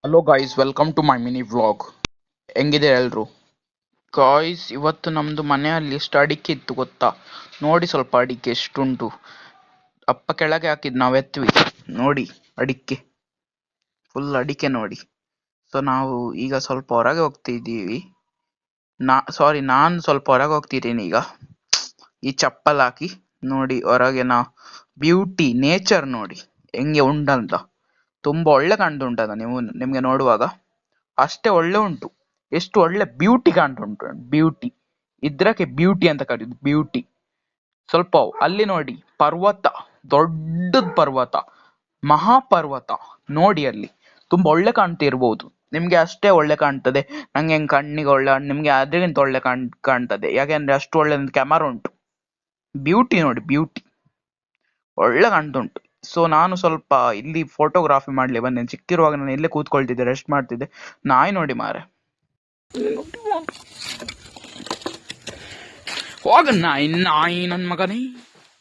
Hello guys, welcome to my mini vlog. ಹೆಂಗಿದೆ ಎಲ್ರು? Guys, ಇವತ್ತು ನಮ್ದು ಮನೆಯಲ್ಲಿ ಎಷ್ಟು ಅಡಿಕೆ ಇತ್ತು ಗೊತ್ತಾ? ನೋಡಿ ಸ್ವಲ್ಪ ಅಡಿಕೆ ಎಷ್ಟುಂಟು. ಅಪ್ಪ ಕೆಳಗೆ ಹಾಕಿದ್ ನಾವು ಎತ್ವಿ. ನೋಡಿ ಅಡಿಕೆ, ಫುಲ್ ಅಡಿಕೆ ನೋಡಿ. ಸೊ ನಾವು ಈಗ ಸ್ವಲ್ಪ ಹೊರಗೆ ಹೋಗ್ತಿದ್ದೀವಿ. ನಾನು ಸ್ವಲ್ಪ ಹೊರಗೆ ಹೋಗ್ತಿದ್ದೀನಿ ಈಗ, ಈ ಚಪ್ಪಲ್ ಹಾಕಿ. ನೋಡಿ ಹೊರಗೆ ಬ್ಯೂಟಿ ನೇಚರ್ ನೋಡಿ ಹೆಂಗೆ ಉಂಟಂತ. ತುಂಬಾ ಒಳ್ಳೆ ಕಾಣ್ತುಂಟದ, ನಿಮ್ಗೆ ನೋಡುವಾಗ ಅಷ್ಟೇ ಒಳ್ಳೆ ಉಂಟು. ಎಷ್ಟು ಒಳ್ಳೆ ಬ್ಯೂಟಿ ಕಾಣ್ತುಂಟು. ಬ್ಯೂಟಿ ಇದ್ರಕ್ಕೆ ಬ್ಯೂಟಿ ಅಂತ ಕರೀದು, ಬ್ಯೂಟಿ. ಸ್ವಲ್ಪ ಅಲ್ಲಿ ನೋಡಿ ಪರ್ವತ, ದೊಡ್ಡದ್ ಪರ್ವತ, ಮಹಾಪರ್ವತ ನೋಡಿ. ಅಲ್ಲಿ ತುಂಬಾ ಒಳ್ಳೆ ಕಾಣ್ತಿರ್ಬೋದು. ನಿಮ್ಗೆ ಅಷ್ಟೇ ಒಳ್ಳೆ ಕಾಣ್ತದೆ, ನಂಗೆ ಹೆಂಗ್ ಕಣ್ಣಿಗೆ ಒಳ್ಳೆ, ನಿಮ್ಗೆ ಅದಕ್ಕಿಂತ ಒಳ್ಳೆ ಕಾಣ್ತದೆ. ಯಾಕೆಂದ್ರೆ ಅಷ್ಟು ಒಳ್ಳೆ ಕ್ಯಾಮರಾ ಉಂಟು. ಬ್ಯೂಟಿ ನೋಡಿ, ಬ್ಯೂಟಿ ಒಳ್ಳೆ ಕಾಣ್ತುಂಟು. ಸೊ ನಾನು ಸ್ವಲ್ಪ ಇಲ್ಲಿ ಫೋಟೋಗ್ರಾಫಿ ಮಾಡ್ಲಿ ಬಂದೆ. ಚಿಕ್ಕಿರುವಾಗ ನಾನು ಇಲ್ಲೇ ಕೂತ್ಕೊಳ್ತಿದ್ದೆ, ರೆಸ್ಟ್ ಮಾಡ್ತಿದ್ದೆ. ನಾಯಿ ನೋಡಿ ಮಾರೆ, ಹೋಗ ನಾಯಿ, ನಾಯಿ ನನ್ ಮಗನೇ.